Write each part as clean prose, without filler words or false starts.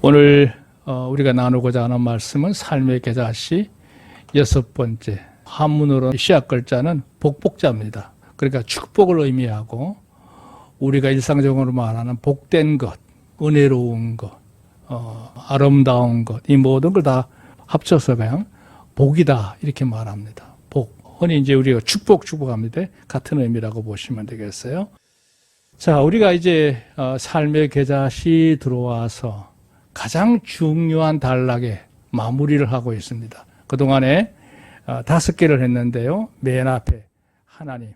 오늘 우리가 나누고자 하는 말씀은 삶의 계자시 6번째, 한문으로 시작 글자는 복복자입니다. 그러니까 축복을 의미하고 우리가 일상적으로 말하는 복된 것, 은혜로운 것, 아름다운 것, 이 모든 걸 다 합쳐서 그냥 복이다 이렇게 말합니다. 복. 흔히 이제 우리가 축복합니다. 같은 의미라고 보시면 되겠어요. 자, 우리가 이제 삶의 계자시 들어와서 가장 중요한 단락에 마무리를 하고 있습니다. 그동안에 5개를 했는데요. 맨 앞에 하나님,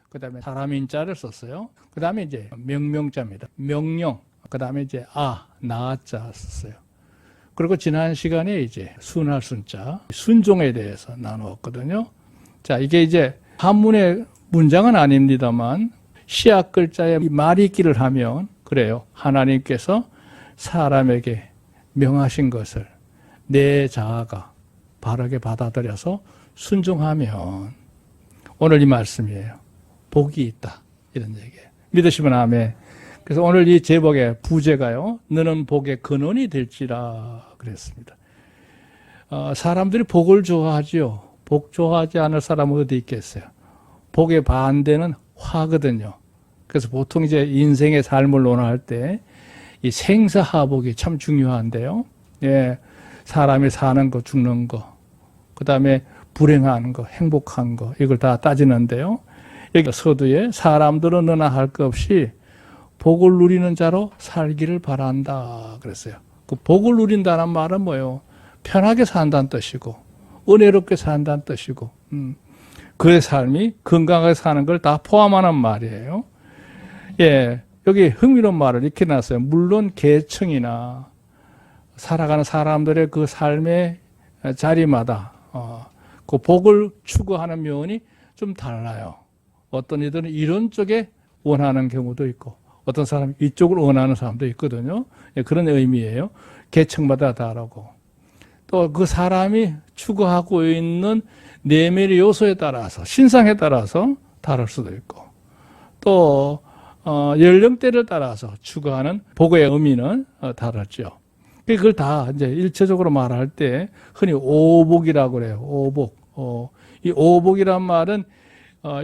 그 다음에 사람인자를 썼어요. 그 다음에 이제 명명자입니다. 명령, 그 다음에 이제 나자 썼어요. 그리고 지난 시간에 이제 순할 순자, 순종에 대해서 나누었거든요. 자, 이게 이제 한문의 문장은 아닙니다만 시작 글자에 말이 있기를 하면 그래요. 하나님께서 사람에게 명하신 것을 내 자아가 바르게 받아들여서 순종하면 오늘 이 말씀이에요. 복이 있다. 이런 얘기예요. 믿으시면 아멘. 그래서 오늘 이 제목의 부제가요. 너는 복의 근원이 될지라 그랬습니다. 사람들이 복을 좋아하지요. 복 좋아하지 않을 사람은 어디 있겠어요. 복의 반대는 화거든요. 그래서 보통 이제 인생의 삶을 논할 때 이 생사하복이 참 중요한데요. 예, 사람이 사는 거, 죽는 거, 그 다음에 불행한 거, 행복한 거, 이걸 다 따지는데요. 여기 서두에 사람들은 너나 할 것 없이 복을 누리는 자로 살기를 바란다 그랬어요. 그 복을 누린다는 말은 뭐예요? 편하게 산다는 뜻이고 은혜롭게 산다는 뜻이고 그의 삶이 건강하게 사는 걸 다 포함하는 말이에요. 예, 여기 흥미로운 말을 이렇게 놨어요. 물론 계층이나 살아가는 사람들의 그 삶의 자리마다 그 복을 추구하는 면이 좀 달라요. 어떤 이들은 이런 쪽에 원하는 경우도 있고 어떤 사람이 이쪽을 원하는 사람도 있거든요. 예, 그런 의미예요. 계층마다 다르고 또 그 사람이 추구하고 있는 내면의 요소에 따라서 신상에 따라서 다를 수도 있고 또 연령대를 따라서 추구하는 복의 의미는 다르죠. 그걸 다 이제 일체적으로 말할 때 흔히 오복이라고 그래요. 오복. 이 오복이란 말은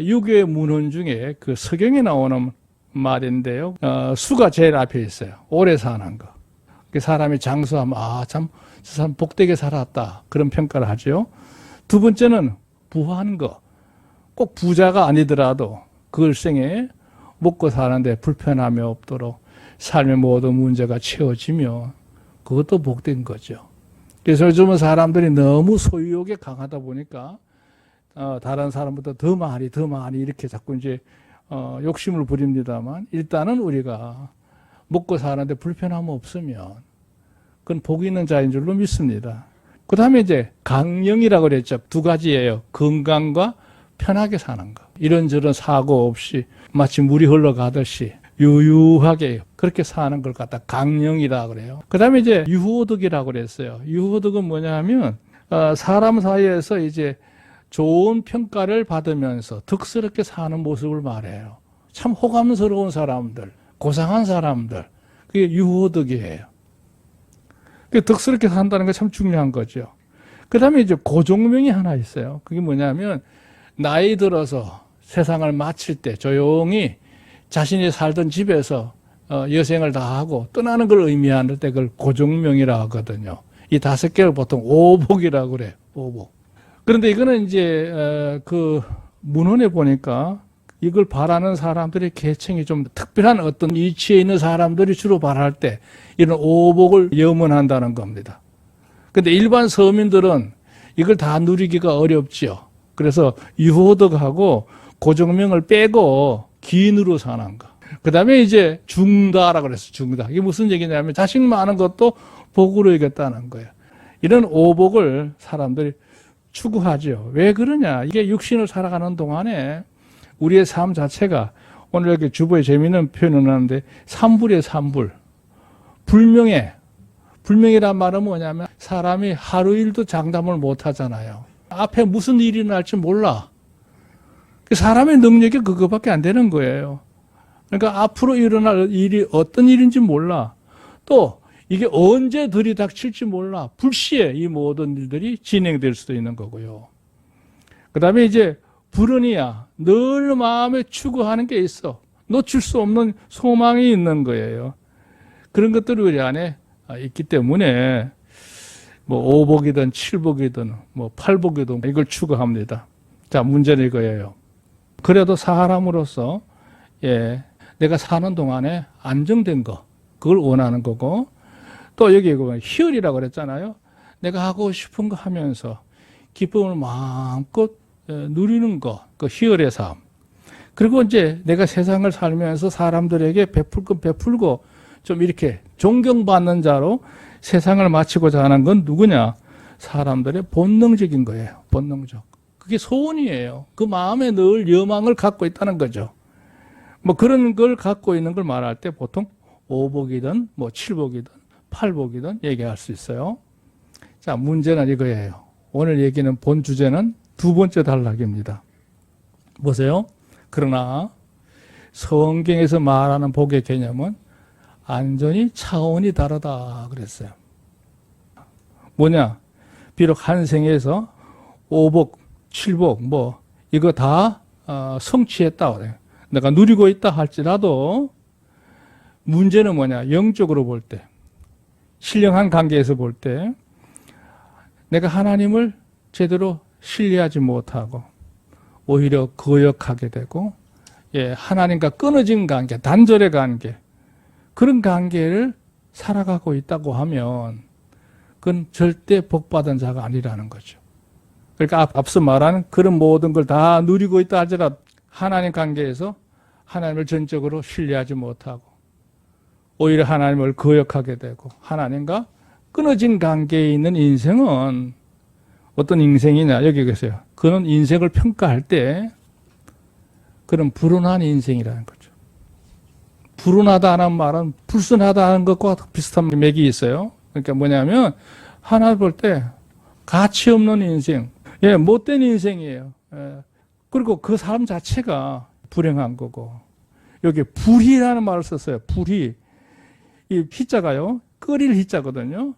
유교의 문헌 중에 그 서경에 나오는 말인데요. 수가 제일 앞에 있어요. 오래 사는 거. 사람이 장수하면 참 저 사람 복되게 살았다. 그런 평가를 하죠. 두 번째는 부한 거. 꼭 부자가 아니더라도 그 일생에 먹고 사는데 불편함이 없도록 삶의 모든 문제가 채워지면 그것도 복된 거죠. 그래서 요즘은 사람들이 너무 소유욕에 강하다 보니까 다른 사람보다 더 많이 이렇게 자꾸 이제 욕심을 부립니다만 일단은 우리가 먹고 사는데 불편함 없으면 그건 복 있는 자인 줄로 믿습니다. 그 다음에 이제 강령이라고 그랬죠. 2가지예요. 건강과 편하게 사는 거. 이런저런 사고 없이 마치 물이 흘러가듯이 유유하게 그렇게 사는 걸 갖다 강령이라 그래요. 그 다음에 이제 유호덕이라고 그랬어요. 유호덕은 뭐냐 하면 사람 사이에서 이제 좋은 평가를 받으면서 덕스럽게 사는 모습을 말해요. 참 호감스러운 사람들, 고상한 사람들, 그게 유호덕이에요. 덕스럽게 산다는 게 참 중요한 거죠. 그 다음에 이제 고종명이 하나 있어요. 그게 뭐냐면 나이 들어서 세상을 마칠 때 조용히 자신이 살던 집에서 여생을 다 하고 떠나는 걸 의미하는 때 그걸 고종명이라고 하거든요. 이 5개를 보통 오복이라고 그래요. 오복. 그런데 이거는 이제 그 문헌에 보니까 이걸 바라는 사람들의 계층이 좀 특별한 어떤 위치에 있는 사람들이 주로 바랄 때 이런 오복을 염원한다는 겁니다. 근데 일반 서민들은 이걸 다 누리기가 어렵죠. 그래서 유호덕하고 고종명을 빼고 기인으로 사는 거. 그 다음에 이제 중다라고 그랬어요. 중다. 이게 무슨 얘기냐면 자식 많은 것도 복으로 여겼다는 거예요. 이런 오복을 사람들이 추구하죠. 왜 그러냐. 이게 육신을 살아가는 동안에 우리의 삶 자체가 오늘 이렇게 주보에 재미있는 표현을 하는데 삼불이에요. 삼불. 불명이란 말은 뭐냐면 사람이 하루 일도 장담을 못 하잖아요. 앞에 무슨 일이 날지 몰라. 사람의 능력이 그거밖에 안 되는 거예요. 그러니까 앞으로 일어날 일이 어떤 일인지 몰라. 또 이게 언제 들이닥칠지 몰라. 불시에 이 모든 일들이 진행될 수도 있는 거고요. 그 다음에 이제 불운이야. 늘 마음에 추구하는 게 있어. 놓칠 수 없는 소망이 있는 거예요. 그런 것들이 우리 안에 있기 때문에 뭐 오복이든 칠복이든 뭐 팔복이든 이걸 추구합니다. 자, 문제는 이거예요. 그래도 사람으로서 내가 사는 동안에 안정된 거, 그걸 원하는 거고, 또 여기 보면 희열이라고 그랬잖아요. 내가 하고 싶은 거 하면서 기쁨을 마음껏 누리는 거, 그 희열의 삶. 그리고 이제 내가 세상을 살면서 사람들에게 베풀 건 베풀고 좀 이렇게 존경받는 자로 세상을 마치고자 하는 건 누구냐? 사람들의 본능적인 거예요. 본능적. 그게 소원이에요. 그 마음에 늘 여망을 갖고 있다는 거죠. 뭐 그런 걸 갖고 있는 걸 말할 때 보통 오복이든 뭐 칠복이든 팔복이든 얘기할 수 있어요. 자, 문제는 이거예요. 오늘 얘기는 본 주제는 두 번째 단락입니다. 보세요. 그러나 성경에서 말하는 복의 개념은 완전히 차원이 다르다 그랬어요. 뭐냐? 비록 한 생에서 오복, 칠복 뭐 이거 다 성취했다 그래요. 내가 누리고 있다 할지라도 문제는 뭐냐? 영적으로 볼 때, 신령한 관계에서 볼 때 내가 하나님을 제대로 신뢰하지 못하고 오히려 거역하게 되고 하나님과 끊어진 관계, 단절의 관계, 그런 관계를 살아가고 있다고 하면 그건 절대 복받은 자가 아니라는 거죠. 그러니까 앞서 말한 그런 모든 걸 다 누리고 있다 하더라도 하나님 관계에서 하나님을 전적으로 신뢰하지 못하고 오히려 하나님을 거역하게 되고 하나님과 끊어진 관계에 있는 인생은 어떤 인생이냐? 여기 계세요. 그는 인생을 평가할 때 그런 불운한 인생이라는 거죠. 불운하다는 말은 불순하다는 것과 비슷한 맥이 있어요. 그러니까 뭐냐면 하나 볼 때 가치 없는 인생, 못된 인생이에요. 그리고 그 사람 자체가 불행한 거고 여기 불희라는 말을 썼어요. 불희. 이 희자가요. 끓일 희자거든요.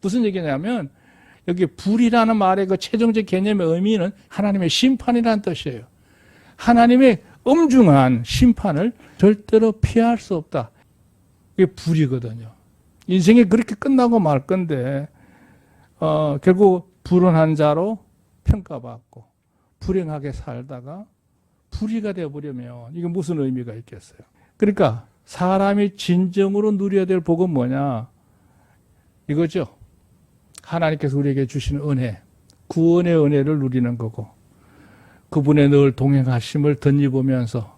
무슨 얘기냐면 여기 불이라는 말의 그 최종적 개념의 의미는 하나님의 심판이라는 뜻이에요. 하나님의 엄중한 심판을 절대로 피할 수 없다. 그게 불이거든요. 인생이 그렇게 끝나고 말 건데 결국 불운한 자로 평가받고 불행하게 살다가 불의가 되어버리면 이게 무슨 의미가 있겠어요. 그러니까 사람이 진정으로 누려야 될 복은 뭐냐? 이거죠. 하나님께서 우리에게 주시는 은혜, 구원의 은혜를 누리는 거고 그분의 늘 동행하심을 덧입으면서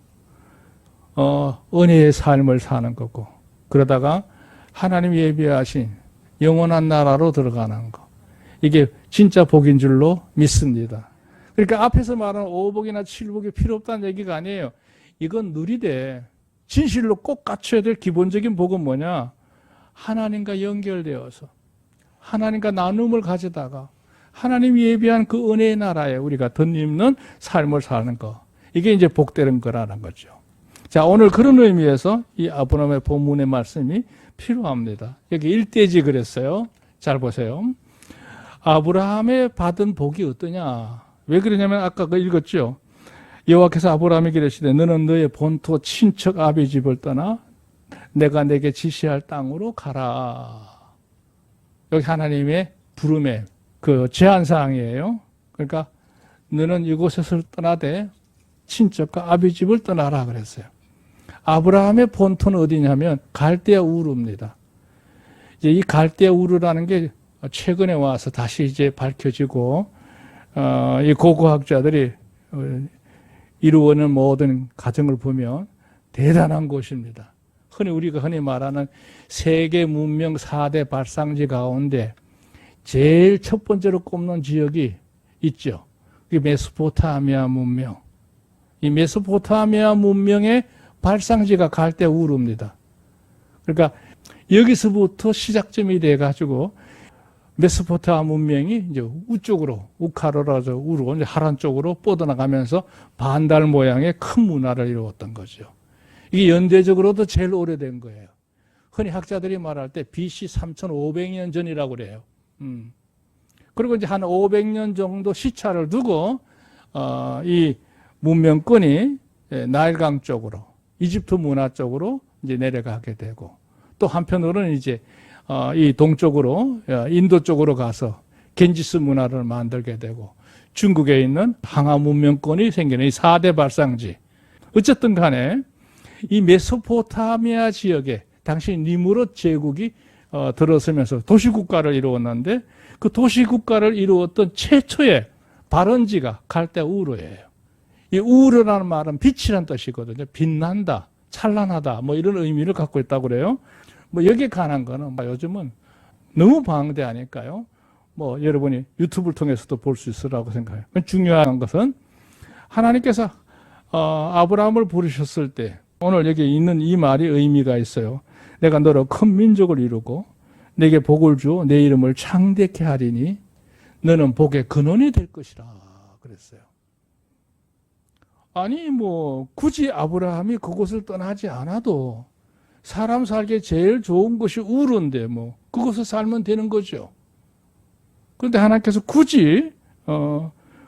은혜의 삶을 사는 거고 그러다가 하나님이 예비하신 영원한 나라로 들어가는 거. 이게 진짜 복인 줄로 믿습니다. 그러니까 앞에서 말하는 오복이나 칠복이 필요 없다는 얘기가 아니에요. 이건 누리되 진실로 꼭 갖춰야 될 기본적인 복은 뭐냐? 하나님과 연결되어서 하나님과 나눔을 가지다가 하나님이 예비한 그 은혜의 나라에 우리가 덧입는 삶을 사는 거. 이게 이제 복되는 거라는 거죠. 자, 오늘 그런 의미에서 이 아브라함의 본문의 말씀이 필요합니다. 여기 일대지 그랬어요. 잘 보세요. 아브라함의 받은 복이 어떠냐? 왜 그러냐면 아까 그 읽었죠. 여호와께서 아브라함에게 이르시되 너는 너의 본토 친척 아비 집을 떠나 내가 내게 지시할 땅으로 가라. 여기 하나님의 부름의 그 제한사항이에요. 그러니까 너는 이곳에서 떠나되 친척과 아비 집을 떠나라 그랬어요. 아브라함의 본토는 어디냐면 갈대아 우르입니다. 이제 이 갈대아 우르라는 게 최근에 와서 다시 이제 밝혀지고 이 고고학자들이 이루어낸 모든 과정을 보면 대단한 곳입니다. 우리가 흔히 말하는 세계 문명 4대 발상지 가운데 제일 첫 번째로 꼽는 지역이 있죠. 그게 메소포타미아 문명. 이 메소포타미아 문명의 발상지가 갈대아 우르입니다. 그러니까 여기서부터 시작점이 돼가지고 메소포타미아 문명이 이제 우쪽으로 우카르라서 우르 이제 하란 쪽으로 뻗어나가면서 반달 모양의 큰 문화를 이루었던 거죠. 이게 연대적으로도 제일 오래된 거예요. 흔히 학자들이 말할 때 BC 3,500년 전이라고 그래요. 그리고 이제 한 500년 정도 시차를 두고 이 문명권이 나일강 쪽으로, 이집트 문화 쪽으로 이제 내려가게 되고, 또 한편으로는 이제 이 동쪽으로, 인도 쪽으로 가서 겐지스 문화를 만들게 되고, 중국에 있는 항아 문명권이 생기는 이 4대 발상지. 어쨌든 간에 이 메소포타미아 지역에 당시 니무롯 제국이 들어서면서 도시국가를 이루었는데, 그 도시국가를 이루었던 최초의 발원지가 갈대 우르예요. 이 우르라는 말은 빛이라는 뜻이거든요. 빛난다, 찬란하다, 뭐 이런 의미를 갖고 있다고 그래요. 뭐 여기에 관한 거는 요즘은 너무 방대하니까요. 뭐 여러분이 유튜브를 통해서도 볼 수 있으라고 생각해요. 중요한 것은 하나님께서 아브라함을 부르셨을 때, 오늘 여기 있는 이 말이 의미가 있어요. 내가 너로 큰 민족을 이루고 내게 복을 주어 내 이름을 창대케 하리니 너는 복의 근원이 될 것이라 그랬어요. 아니 뭐 굳이 아브라함이 그곳을 떠나지 않아도 사람 살기에 제일 좋은 것이 우르인데 뭐 그곳에 살면 되는 거죠. 그런데 하나님께서 굳이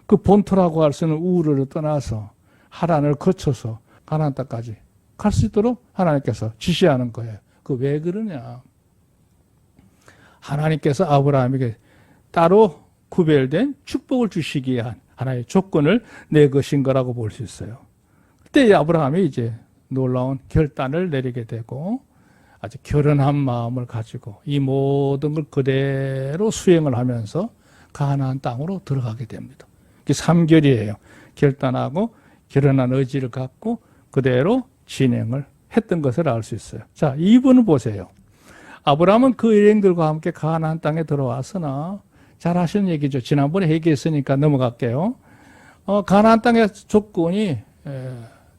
그 본토라고 할 수 있는 우르를 떠나서 하란을 거쳐서 가나안 땅까지 갈 수 있도록 하나님께서 지시하는 거예요. 그 왜 그러냐? 하나님께서 아브라함에게 따로 구별된 축복을 주시기 위한 하나의 조건을 내것인 거라고 볼 수 있어요. 그때 아브라함이 이제 놀라운 결단을 내리게 되고 아주 결연한 마음을 가지고 이 모든 걸 그대로 수행을 하면서 가나안 땅으로 들어가게 됩니다. 이게 3결이에요. 결단하고 결연한 의지를 갖고 그대로 진행을 했던 것을 알 수 있어요. 자, 2번을 보세요. 아브라함은 그 일행들과 함께 가나안 땅에 들어왔으나, 잘 아시는 얘기죠. 지난번에 얘기했으니까 넘어갈게요. 가나안 땅의 조건이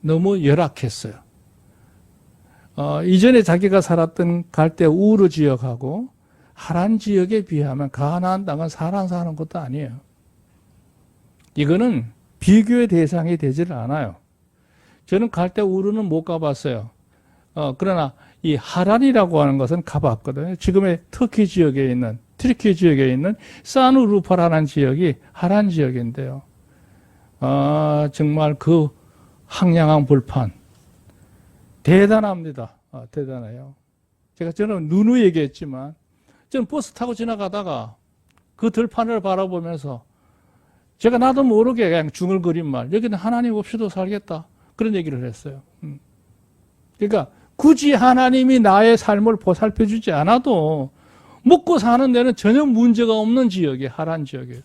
너무 열악했어요. 이전에 자기가 살았던 갈대 우르 지역하고 하란 지역에 비하면 가나안 땅은 사람 사는 것도 아니에요. 이거는 비교의 대상이 되지를 않아요. 저는 갈대 우르는 못 가봤어요. 그러나 이 하란이라고 하는 것은 가봤거든요. 지금의 터키 지역에 있는, 트리키 지역에 있는 산우르파라는 지역이 하란 지역인데요. 정말 그 황량한 불판 대단합니다. 대단해요. 저는 누누이 얘기했지만 저는 버스 타고 지나가다가 그 들판을 바라보면서 제가 나도 모르게 그냥 중얼거린 말, 여기는 하나님 없이도 살겠다, 그런 얘기를 했어요. 그러니까 굳이 하나님이 나의 삶을 보살펴 주지 않아도 먹고 사는 데는 전혀 문제가 없는 지역이 하란 지역이에요.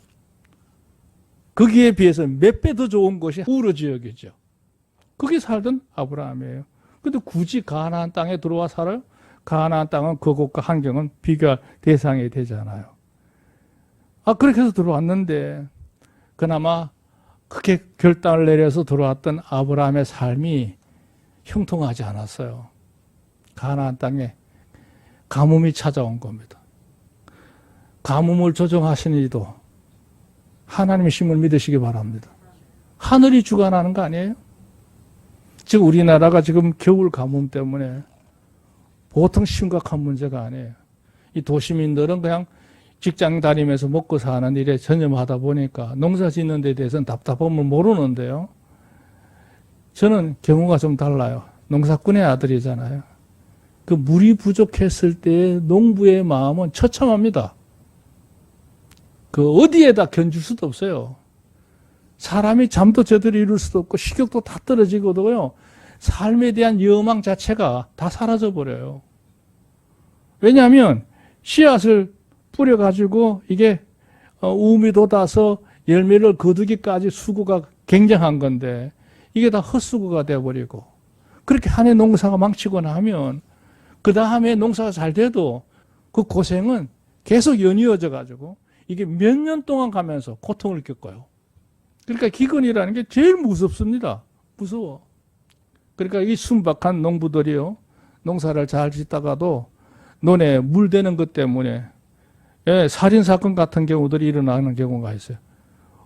거기에 비해서 몇 배 더 좋은 곳이 우르 지역이죠. 거기 살던 아브라함이에요. 근데 굳이 가나안 땅에 들어와 살아요? 가나안 땅은 그곳과 환경은 비교할 대상이 되잖아요. 그렇게 해서 들어왔는데 그나마 크게 결단을 내려서 들어왔던 아브라함의 삶이 형통하지 않았어요. 가나안 땅에 가뭄이 찾아온 겁니다. 가뭄을 조정하시는 이도 하나님의 힘을 믿으시기 바랍니다. 하늘이 주관하는 거 아니에요? 지금 우리나라가 지금 겨울 가뭄 때문에 보통 심각한 문제가 아니에요. 이 도시민들은 그냥 직장 다니면서 먹고 사는 일에 전념하다 보니까 농사 짓는 데 대해서는 답답함을 모르는데요. 저는 경우가 좀 달라요. 농사꾼의 아들이잖아요. 그 물이 부족했을 때 농부의 마음은 처참합니다. 그 어디에다 견줄 수도 없어요. 사람이 잠도 제대로 이룰 수도 없고 식욕도 다 떨어지거든요. 삶에 대한 여망 자체가 다 사라져 버려요. 왜냐하면 씨앗을 뿌려가지고 이게 우미 돋아서 열매를 거두기까지 수고가 굉장한 건데 이게 다 헛수고가 되어버리고, 그렇게 한 해 농사가 망치거나 하면 그 다음에 농사가 잘 돼도 그 고생은 계속 연이어져 가지고 이게 몇 년 동안 가면서 고통을 겪어요. 그러니까 기근이라는 게 제일 무섭습니다. 무서워. 그러니까 이 순박한 농부들이요, 농사를 잘 짓다가도 논에 물대는 것 때문에 살인사건 같은 경우들이 일어나는 경우가 있어요.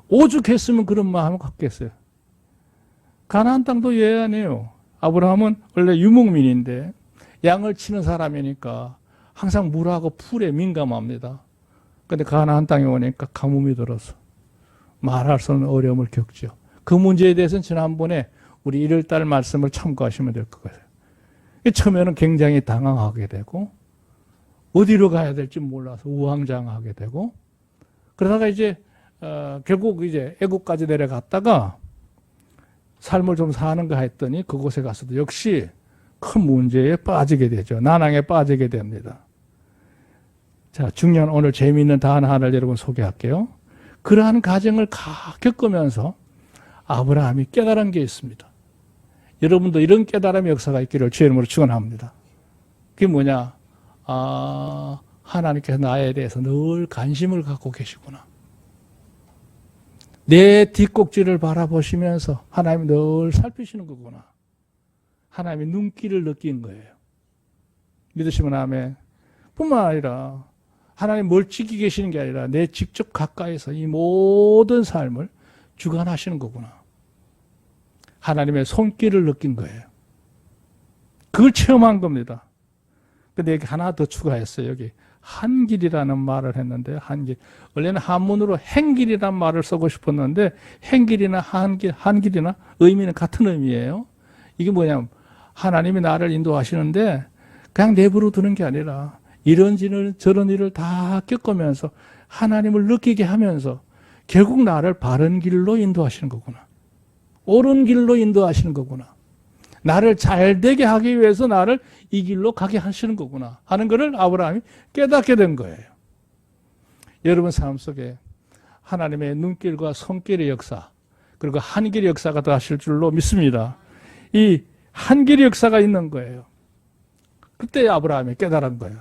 오죽했으면 그런 마음을 갖겠어요. 가나안 땅도 예외 아니에요. 아브라함은 원래 유목민인데 양을 치는 사람이니까 항상 물하고 풀에 민감합니다. 근데 가나안 땅에 오니까 가뭄이 들어서 말할 수 없는 어려움을 겪죠. 그 문제에 대해서는 지난번에 우리 1월달 말씀을 참고하시면 될 것 같아요. 처음에는 굉장히 당황하게 되고 어디로 가야 될지 몰라서 우왕좌왕하게 되고 그러다가 이제 결국 이제 애국까지 내려갔다가 삶을 좀 사는가 했더니 그곳에 가서도 역시 큰 문제에 빠지게 되죠. 난항에 빠지게 됩니다. 자, 중요한 오늘 재미있는 단어 하나를 여러분 소개할게요. 그러한 과정을 겪으면서 아브라함이 깨달은 게 있습니다. 여러분도 이런 깨달음의 역사가 있기를 주의 이름으로 축원합니다. 그게 뭐냐? 하나님께서 나에 대해서 늘 관심을 갖고 계시구나. 내 뒷꼭지를 바라보시면서 하나님이 늘 살피시는 거구나. 하나님의 눈길을 느낀 거예요. 믿으시면 아멘. 뿐만 아니라 하나님 멀찍이 계시는 게 아니라 내 직접 가까이서 이 모든 삶을 주관하시는 거구나. 하나님의 손길을 느낀 거예요. 그걸 체험한 겁니다. 근데 여기 하나 더 추가했어요. 여기 한길이라는 말을 했는데 한길. 원래는 한문으로 행길이라는 말을 쓰고 싶었는데 행길이나 한길이나 의미는 같은 의미예요. 이게 뭐냐면 하나님이 나를 인도하시는데 그냥 내버려 두는 게 아니라 이런 일을 저런 일을 다 겪으면서 하나님을 느끼게 하면서 결국 나를 바른 길로 인도하시는 거구나. 옳은 길로 인도하시는 거구나. 나를 잘되게 하기 위해서 나를 이 길로 가게 하시는 거구나 하는 것을 아브라함이 깨닫게 된 거예요. 여러분 삶 속에 하나님의 눈길과 손길의 역사 그리고 한길의 역사가 더 하실 줄로 믿습니다. 이 한길의 역사가 있는 거예요. 그때 아브라함이 깨달은 거예요.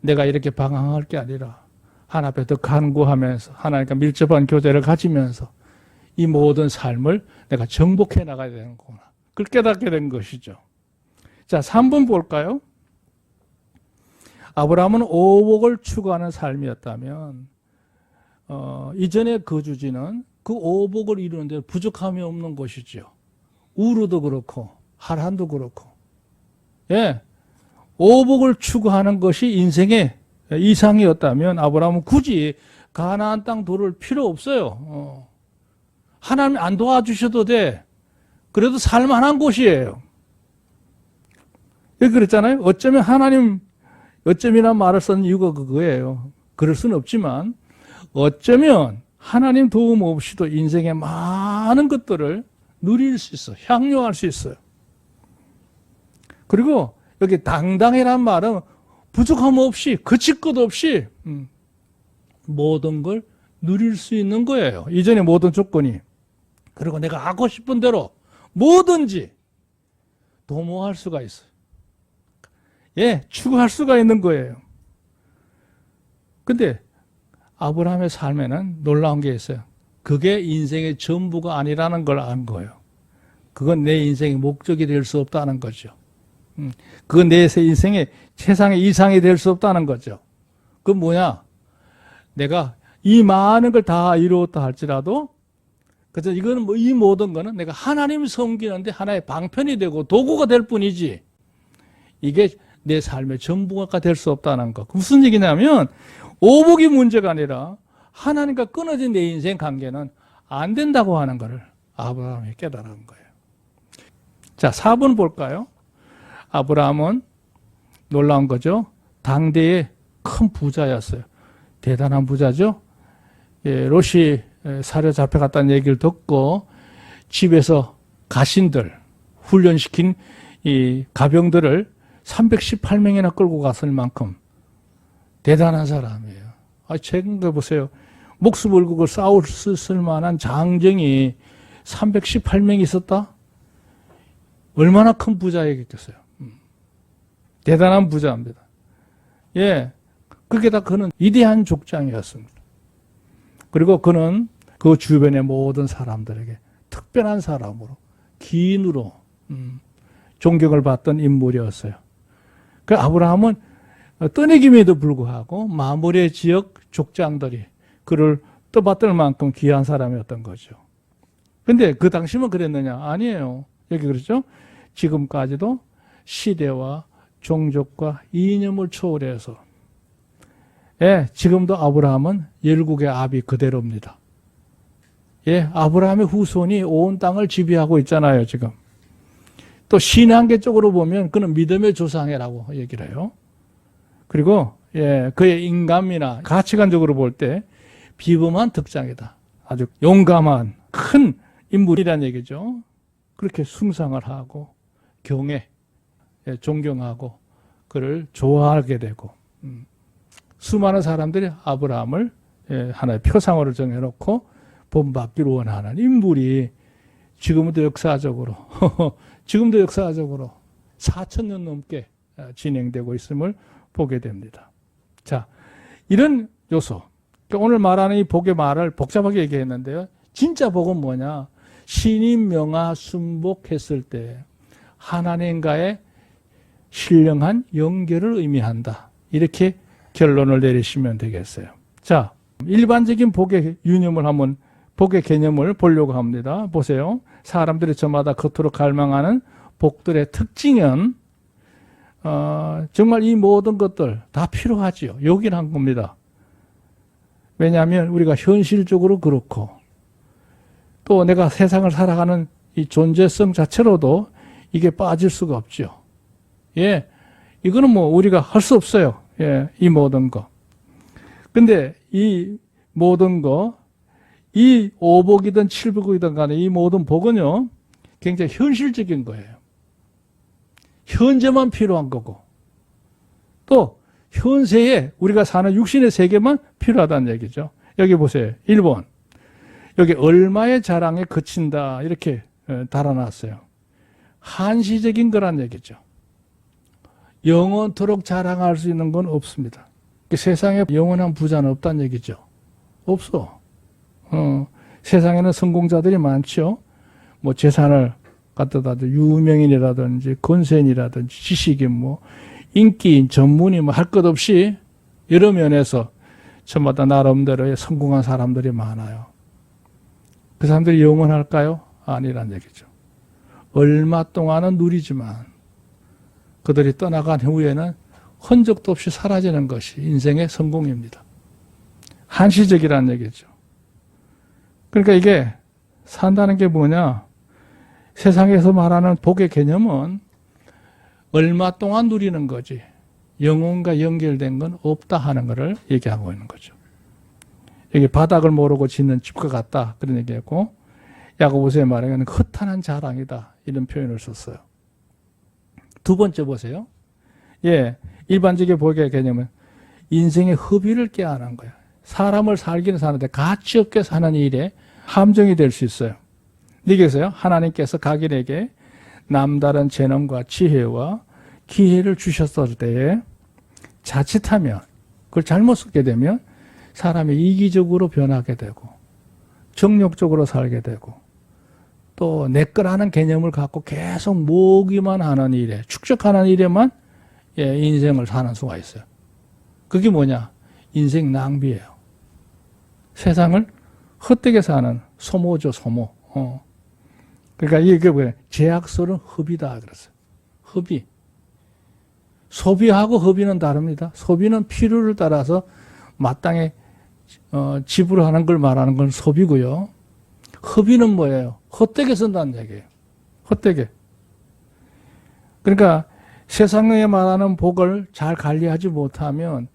내가 이렇게 방황할 게 아니라 하나님 앞에 더 간구하면서 하나님과 밀접한 교제를 가지면서 이 모든 삶을 내가 정복해 나가야 되는 거구나. 그걸 깨닫게 된 것이죠. 자, 3번 볼까요? 아브라함은 오복을 추구하는 삶이었다면 이전의 거주지는 그 오복을 이루는 데 부족함이 없는 것이죠. 우르도 그렇고 하란도 그렇고 예, 오복을 추구하는 것이 인생의 이상이었다면 아브라함은 굳이 가나안 땅 돌을 필요 없어요. 하나님 안 도와주셔도 돼. 그래도 살만한 곳이에요. 그랬잖아요. 어쩌면 하나님, 어쩌면이란 말을 쓴 이유가 그거예요. 그럴 수는 없지만 어쩌면 하나님 도움 없이도 인생의 많은 것들을 누릴 수 있어요. 향유할 수 있어요. 그리고 여기 당당이란 말은 부족함 없이 그칠 것 없이 모든 걸 누릴 수 있는 거예요. 이전의 모든 조건이. 그리고 내가 하고 싶은 대로 뭐든지 도모할 수가 있어요. 예, 추구할 수가 있는 거예요. 근데 아브라함의 삶에는 놀라운 게 있어요. 그게 인생의 전부가 아니라는 걸 안 거예요. 그건 내 인생의 목적이 될 수 없다는 거죠. 그건 내 인생의 세상의 이상이 될 수 없다는 거죠. 그건 뭐냐? 내가 이 많은 걸 다 이루었다 할지라도 그래서 이거는 이 모든 거는 내가 하나님을 섬기는데 하나의 방편이 되고 도구가 될 뿐이지 이게 내 삶의 전부가 될 수 없다는 거. 무슨 얘기냐면 오복이 문제가 아니라 하나님과 끊어진 내 인생 관계는 안 된다고 하는 것을 아브라함이 깨달은 거예요. 자, 4번 볼까요? 아브라함은 놀라운 거죠. 당대의 큰 부자였어요. 대단한 부자죠. 예, 롯이 사로잡혀갔다는 얘기를 듣고 집에서 가신들, 훈련시킨 이 가병들을 318명이나 끌고 갔을 만큼 대단한 사람이에요. 최근 거 보세요. 목숨 걸고 싸울 수 있을 만한 장정이 318명이 있었다? 얼마나 큰 부자이겠어요. 대단한 부자입니다. 예, 그게 다 그는 위대한 족장이었습니다. 그리고 그는 그 주변의 모든 사람들에게 특별한 사람으로 기인으로 존경을 받던 인물이었어요. 그 아브라함은 떠내김에도 불구하고 마므레 지역 족장들이 그를 떠받들 만큼 귀한 사람이었던 거죠. 근데 그 당시만 그랬느냐? 아니에요. 여기 그렇죠? 지금까지도 시대와 종족과 이념을 초월해서 지금도 아브라함은 열국의 아비 그대로입니다. 아브라함의 후손이 온 땅을 지배하고 있잖아요, 지금. 또 신앙계 쪽으로 보면 그는 믿음의 조상이라고 얘기를 해요. 그리고 그의 인감이나 가치관적으로 볼 때 비범한 득장이다. 아주 용감한 큰 인물이란 얘기죠. 그렇게 숭상을 하고 경애, 존경하고 그를 좋아하게 되고 수많은 사람들이 아브라함을 하나의 표상으로 정해놓고 본받기를 원하는 인물이 지금도 역사적으로 4,000년 넘게 진행되고 있음을 보게 됩니다. 자, 이런 요소. 오늘 말하는 이 복의 말을 복잡하게 얘기했는데요. 진짜 복은 뭐냐? 신인 명하 순복했을 때 하나님과의 신령한 연결을 의미한다. 이렇게 결론을 내리시면 되겠어요. 자, 일반적인 복의 유념을 한번 복의 개념을 보려고 합니다. 보세요. 사람들이 저마다 겉으로 갈망하는 복들의 특징은 정말 이 모든 것들 다 필요하지요. 요긴한 겁니다. 왜냐하면 우리가 현실적으로 그렇고 또 내가 세상을 살아가는 이 존재성 자체로도 이게 빠질 수가 없죠. 이거는 뭐 우리가 할 수 없어요. 이 모든 거. 근데 이 모든 거, 이 오복이든 칠복이든 간에 이 모든 복은요, 굉장히 현실적인 거예요. 현재만 필요한 거고, 또 현세에 우리가 사는 육신의 세계만 필요하다는 얘기죠. 여기 보세요. 1번. 여기 얼마의 자랑에 그친다. 이렇게 달아놨어요. 한시적인 거란 얘기죠. 영원토록 자랑할 수 있는 건 없습니다. 세상에 영원한 부자는 없다는 얘기죠. 없어. 세상에는 성공자들이 많죠. 뭐 재산을 갖다 도 유명인이라든지 권세인이라든지 지식인 뭐 인기인 전문인 뭐 할 것 없이 여러 면에서 저마다 나름대로의 성공한 사람들이 많아요. 그 사람들이 영원할까요? 아니란 얘기죠. 얼마 동안은 누리지만 그들이 떠나간 후에는 흔적도 없이 사라지는 것이 인생의 성공입니다. 한시적이라는 얘기죠. 그러니까 이게 산다는 게 뭐냐? 세상에서 말하는 복의 개념은 얼마 동안 누리는 거지 영혼과 연결된 건 없다 하는 것을 얘기하고 있는 거죠. 여기 바닥을 모르고 짓는 집과 같다 그런 얘기했고, 야고보서에 말하면 허탄한 자랑이다 이런 표현을 썼어요. 두 번째 보세요. 일반적인 복의 개념은 인생의 허비를 깨하는 거예요. 사람을 살기는 사는데 가치 없게 사는 일에 함정이 될 수 있어요. 여기서요, 하나님께서 각인에게 남다른 재능과 지혜와 기회를 주셨을 때에 자칫하면 그걸 잘못 쓰게 되면 사람이 이기적으로 변하게 되고 정욕적으로 살게 되고 또 내 거라는 개념을 갖고 계속 모으기만 하는 일에, 축적하는 일에만 인생을 사는 수가 있어요. 그게 뭐냐? 인생 낭비예요. 세상을 헛되게 사는 소모죠, 소모. 그러니까 이게 뭐예요? 제약설은 허비다 그랬어요. 허비. 소비하고 허비는 다릅니다. 소비는 필요를 따라서 마땅히 지불하는 걸 말하는 건 소비고요. 허비는 뭐예요? 헛되게 쓴다는 얘기예요. 헛되게. 그러니까 세상에 말하는 복을 잘 관리하지 못하면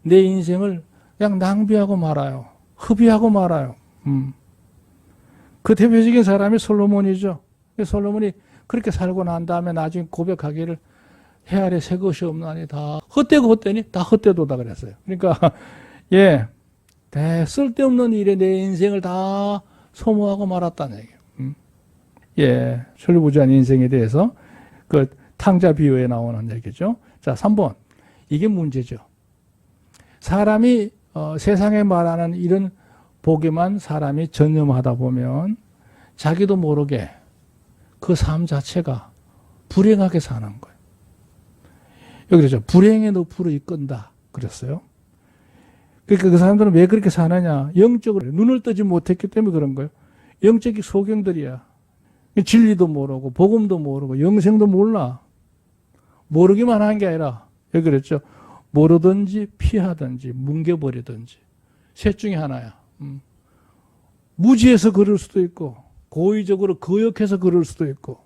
내 인생을 그냥 낭비하고 말아요. 허비하고 말아요. 그 대표적인 사람이 솔로몬이죠. 솔로몬이 그렇게 살고 난 다음에 나중에 고백하기를 해 아래 새 것이 없나니 다 헛되고 헛되니 다 헛되도다 그랬어요. 그러니까 쓸데없는 일에 내 인생을 다 소모하고 말았다는 얘기예요. 철부지한 인생에 대해서 그 탕자 비유에 나오는 얘기죠. 자, 3번. 이게 문제죠. 사람이 세상에 말하는 이런 복에만 사람이 전념하다 보면 자기도 모르게 그 삶 자체가 불행하게 사는 거예요. 여기 그러죠. 불행의 늪으로 이끈다 그랬어요. 그러니까 그 사람들은 왜 그렇게 사느냐? 영적으로 눈을 뜨지 못했기 때문에 그런 거예요. 영적인 소경들이야. 진리도 모르고 복음도 모르고 영생도 몰라. 모르기만 한 게 아니라 여기 그랬죠. 모르든지 피하든지 뭉개버리든지 셋 중에 하나야. 무지해서 그럴 수도 있고 고의적으로 거역해서 그럴 수도 있고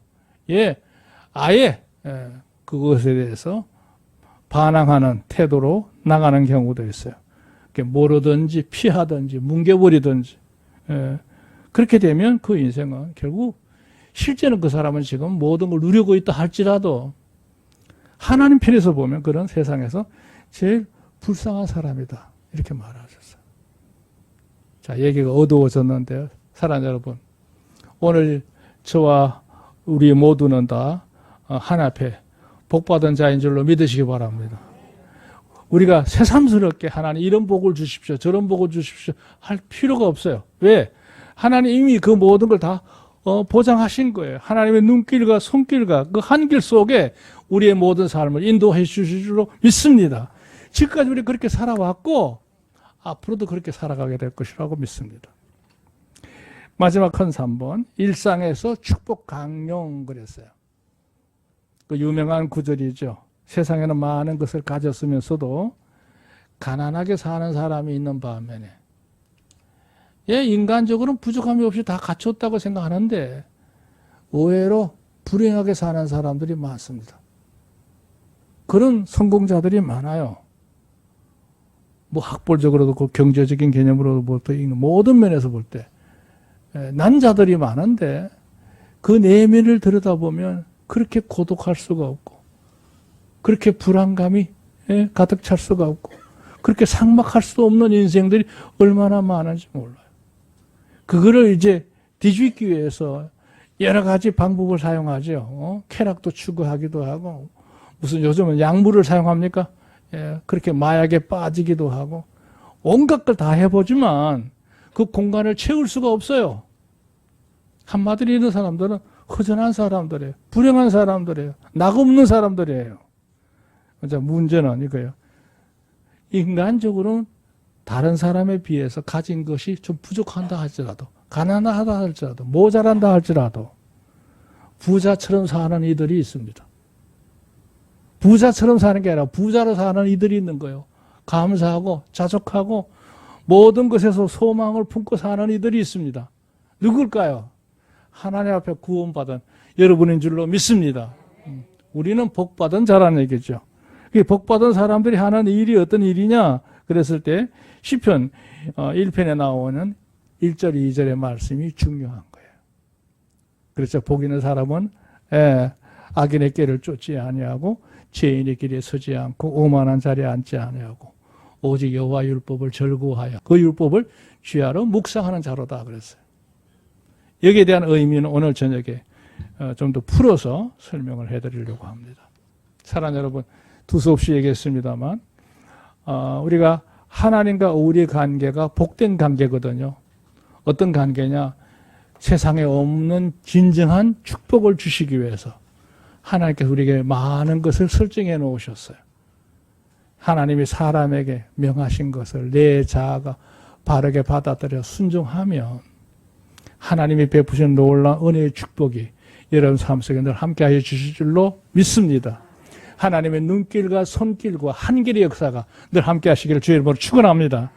아예 그것에 대해서 반항하는 태도로 나가는 경우도 있어요. 모르든지 피하든지 뭉개버리든지 그렇게 되면 그 인생은 결국 실제는 그 사람은 지금 모든 걸 누리고 있다 할지라도 하나님 편에서 보면 그런 세상에서 제일 불쌍한 사람이다 이렇게 말하셨어요. 자, 얘기가 어두워졌는데요. 사랑하는 여러분, 오늘 저와 우리 모두는 다 하나님 앞에 복받은 자인 줄로 믿으시기 바랍니다. 우리가 새삼스럽게 하나님 이런 복을 주십시오, 저런 복을 주십시오 할 필요가 없어요. 왜? 하나님 이미 그 모든 걸 다 보장하신 거예요. 하나님의 눈길과 손길과 그 한길 속에 우리의 모든 삶을 인도해 주실 줄로 믿습니다. 지금까지 우리 그렇게 살아왔고 앞으로도 그렇게 살아가게 될 것이라고 믿습니다. 마지막 한 3번, 일상에서 축복 강령 그랬어요. 그 유명한 구절이죠. 세상에는 많은 것을 가졌으면서도 가난하게 사는 사람이 있는 반면에 인간적으로는 부족함이 없이 다 갖췄다고 생각하는데 의외로 불행하게 사는 사람들이 많습니다. 그런 성공자들이 많아요. 뭐 학벌적으로도 그 경제적인 개념으로도 볼 때 모든 면에서 볼 때 난자들이 많은데 그 내면을 들여다보면 그렇게 고독할 수가 없고 그렇게 불안감이 가득 찰 수가 없고 그렇게 삭막할 수 없는 인생들이 얼마나 많은지 몰라요. 그거를 이제 뒤집기 위해서 여러 가지 방법을 사용하죠. 쾌락도 추구하기도 하고 무슨 요즘은 약물을 사용합니까? 그렇게 마약에 빠지기도 하고 온갖 걸 다 해보지만 그 공간을 채울 수가 없어요. 한마디로 이런 사람들은 허전한 사람들이에요. 불행한 사람들이에요. 낙 없는 사람들이에요. 문제는 이거예요. 인간적으로는 다른 사람에 비해서 가진 것이 좀 부족한다 할지라도 가난하다 할지라도 모자란다 할지라도 부자처럼 사는 이들이 있습니다. 부자처럼 사는 게 아니라 부자로 사는 이들이 있는 거예요. 감사하고 자족하고 모든 것에서 소망을 품고 사는 이들이 있습니다. 누굴까요? 하나님 앞에 구원받은 여러분인 줄로 믿습니다. 우리는 복받은 자라는 얘기죠. 복받은 사람들이 하는 일이 어떤 일이냐 그랬을 때 시편 1편에 나오는 1절 2절의 말씀이 중요한 거예요. 그렇죠. 복 있는 사람은 악인의 길을 쫓지 아니하고 죄인의 길에 서지 않고 오만한 자리에 앉지 아니하고 오직 여호와 율법을 절구하여 그 율법을 주야로 묵상하는 자로다 그랬어요. 여기에 대한 의미는 오늘 저녁에 좀 더 풀어서 설명을 해드리려고 합니다. 사랑하는 여러분, 두서없이 얘기했습니다만 우리가 하나님과 우리의 관계가 복된 관계거든요. 어떤 관계냐? 세상에 없는 진정한 축복을 주시기 위해서 하나님께서 우리에게 많은 것을 설정해 놓으셨어요. 하나님이 사람에게 명하신 것을 내 자아가 바르게 받아들여 순종하면 하나님이 베푸신 놀라운 은혜의 축복이 여러분 삶 속에 늘 함께하여 주실 줄로 믿습니다. 하나님의 눈길과 손길과 한길의 역사가 늘 함께하시기를 주의 이름으로 축원합니다.